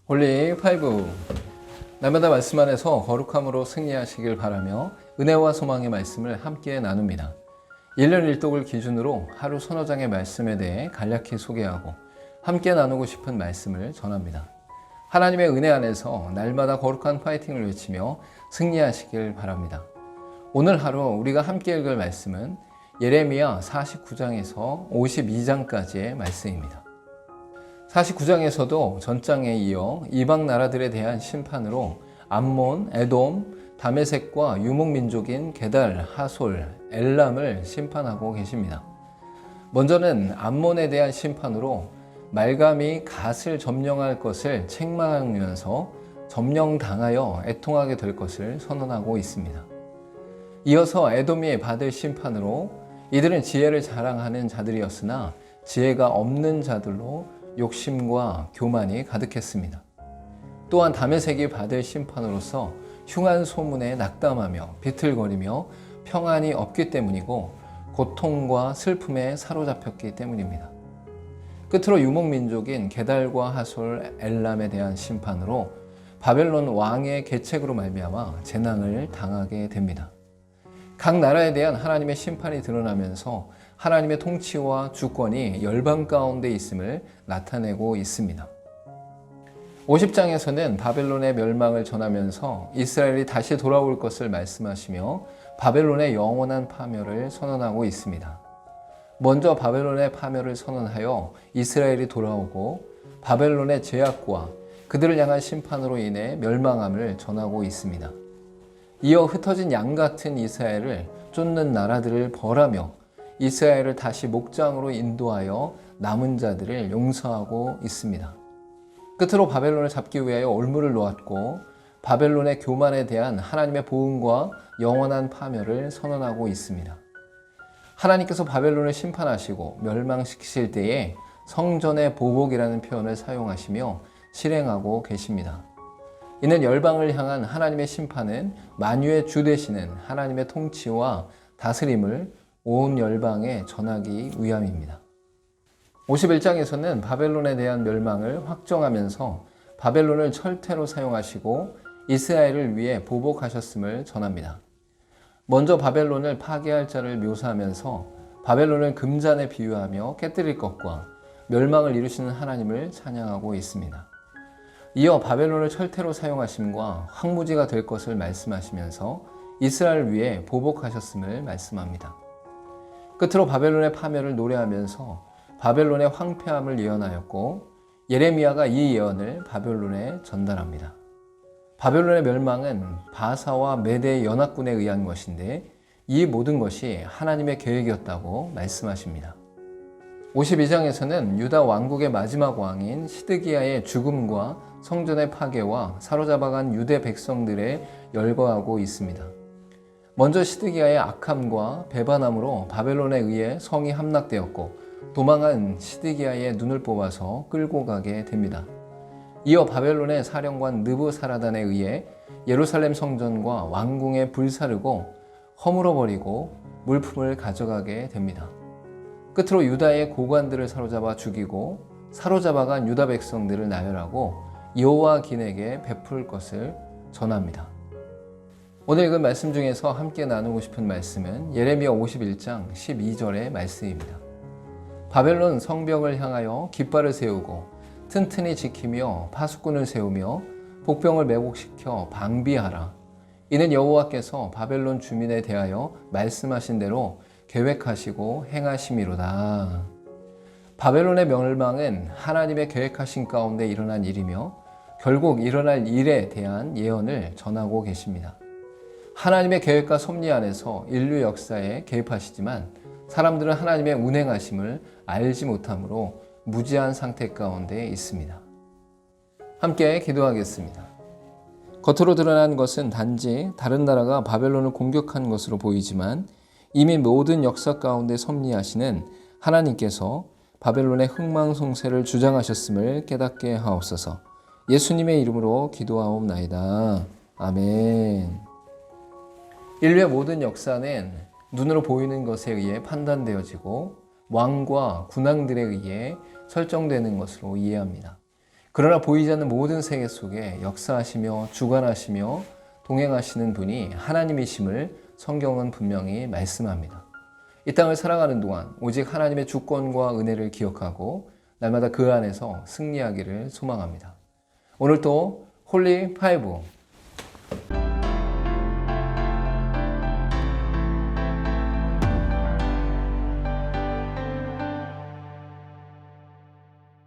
홀리 5. 날마다 말씀 안에서 거룩함으로 승리하시길 바라며 은혜와 소망의 말씀을 함께 나눕니다. 1년 1독을 기준으로 하루 서너 장의 말씀에 대해 간략히 소개하고 함께 나누고 싶은 말씀을 전합니다. 하나님의 은혜 안에서 날마다 거룩한 파이팅을 외치며 승리하시길 바랍니다. 오늘 하루 우리가 함께 읽을 말씀은 예레미야 49장에서 52장까지의 말씀입니다. 49장에서도 전장에 이어 이방 나라들에 대한 심판으로 암몬, 에돔, 다메섹과 유목민족인 게달, 하솔, 엘람을 심판하고 계십니다. 먼저는 암몬에 대한 심판으로 말감이 갓을 점령할 것을 책망하면서 점령당하여 애통하게 될 것을 선언하고 있습니다. 이어서 에돔이 받을 심판으로 이들은 지혜를 자랑하는 자들이었으나 지혜가 없는 자들로 욕심과 교만이 가득했습니다. 또한 다메섹이 받을 심판으로서 흉한 소문에 낙담하며 비틀거리며 평안이 없기 때문이고 고통과 슬픔에 사로잡혔기 때문입니다. 끝으로 유목민족인 게달과 하솔, 엘람에 대한 심판으로 바벨론 왕의 계책으로 말미암아 재난을 당하게 됩니다. 각 나라에 대한 하나님의 심판이 드러나면서 하나님의 통치와 주권이 열방 가운데 있음을 나타내고 있습니다. 50장에서는 바벨론의 멸망을 전하면서 이스라엘이 다시 돌아올 것을 말씀하시며 바벨론의 영원한 파멸을 선언하고 있습니다. 먼저 바벨론의 파멸을 선언하여 이스라엘이 돌아오고 바벨론의 죄악과 그들을 향한 심판으로 인해 멸망함을 전하고 있습니다. 이어 흩어진 양 같은 이스라엘을 쫓는 나라들을 벌하며 이스라엘을 다시 목장으로 인도하여 남은 자들을 용서하고 있습니다. 끝으로 바벨론을 잡기 위하여 올무를 놓았고 바벨론의 교만에 대한 하나님의 보응과 영원한 파멸을 선언하고 있습니다. 하나님께서 바벨론을 심판하시고 멸망시키실 때에 성전의 보복이라는 표현을 사용하시며 실행하고 계십니다. 이는 열방을 향한 하나님의 심판은 만유의 주 되시는 하나님의 통치와 다스림을 온 열방에 전하기 위함입니다. 51장에서는 바벨론에 대한 멸망을 확정하면서 바벨론을 철퇴로 사용하시고 이스라엘을 위해 보복하셨음을 전합니다. 먼저 바벨론을 파괴할 자를 묘사하면서 바벨론을 금잔에 비유하며 깨뜨릴 것과 멸망을 이루시는 하나님을 찬양하고 있습니다. 이어 바벨론을 철퇴로 사용하심과 황무지가 될 것을 말씀하시면서 이스라엘을 위해 보복하셨음을 말씀합니다. 끝으로 바벨론의 파멸을 노래하면서 바벨론의 황폐함을 예언하였고 예레미야가 이 예언을 바벨론에 전달합니다. 바벨론의 멸망은 바사와 메대 연합군에 의한 것인데 이 모든 것이 하나님의 계획이었다고 말씀하십니다. 52장에서는 유다 왕국의 마지막 왕인 시드기야의 죽음과 성전의 파괴와 사로잡아간 유대 백성들에 열거하고 있습니다. 먼저 시드기야의 악함과 배반함으로 바벨론에 의해 성이 함락되었고 도망한 시드기야의 눈을 뽑아서 끌고 가게 됩니다. 이어 바벨론의 사령관 느부사라단에 의해 예루살렘 성전과 왕궁에 불사르고 허물어버리고 물품을 가져가게 됩니다. 끝으로 유다의 고관들을 사로잡아 죽이고 사로잡아간 유다 백성들을 나열하고 여호와긴에게 베풀 것을 전합니다. 오늘 읽은 말씀 중에서 함께 나누고 싶은 말씀은 예레미야 51장 12절의 말씀입니다. 바벨론 성벽을 향하여 깃발을 세우고 튼튼히 지키며 파수꾼을 세우며 복병을 매복시켜 방비하라. 이는 여호와께서 바벨론 주민에 대하여 말씀하신 대로 계획하시고 행하심이로다. 바벨론의 멸망은 하나님의 계획하신 가운데 일어난 일이며 결국 일어날 일에 대한 예언을 전하고 계십니다. 하나님의 계획과 섭리 안에서 인류 역사에 개입하시지만 사람들은 하나님의 운행하심을 알지 못하므로 무지한 상태 가운데 있습니다. 함께 기도하겠습니다. 겉으로 드러난 것은 단지 다른 나라가 바벨론을 공격한 것으로 보이지만 이미 모든 역사 가운데 섭리하시는 하나님께서 바벨론의 흥망성쇠를 주장하셨음을 깨닫게 하옵소서. 예수님의 이름으로 기도하옵나이다. 아멘. 인류의 모든 역사는 눈으로 보이는 것에 의해 판단되어지고 왕과 군왕들에 의해 설정되는 것으로 이해합니다. 그러나 보이지 않는 모든 세계 속에 역사하시며 주관하시며 동행하시는 분이 하나님이심을 성경은 분명히 말씀합니다. 이 땅을 살아가는 동안 오직 하나님의 주권과 은혜를 기억하고 날마다 그 안에서 승리하기를 소망합니다. 오늘도 홀리 파이브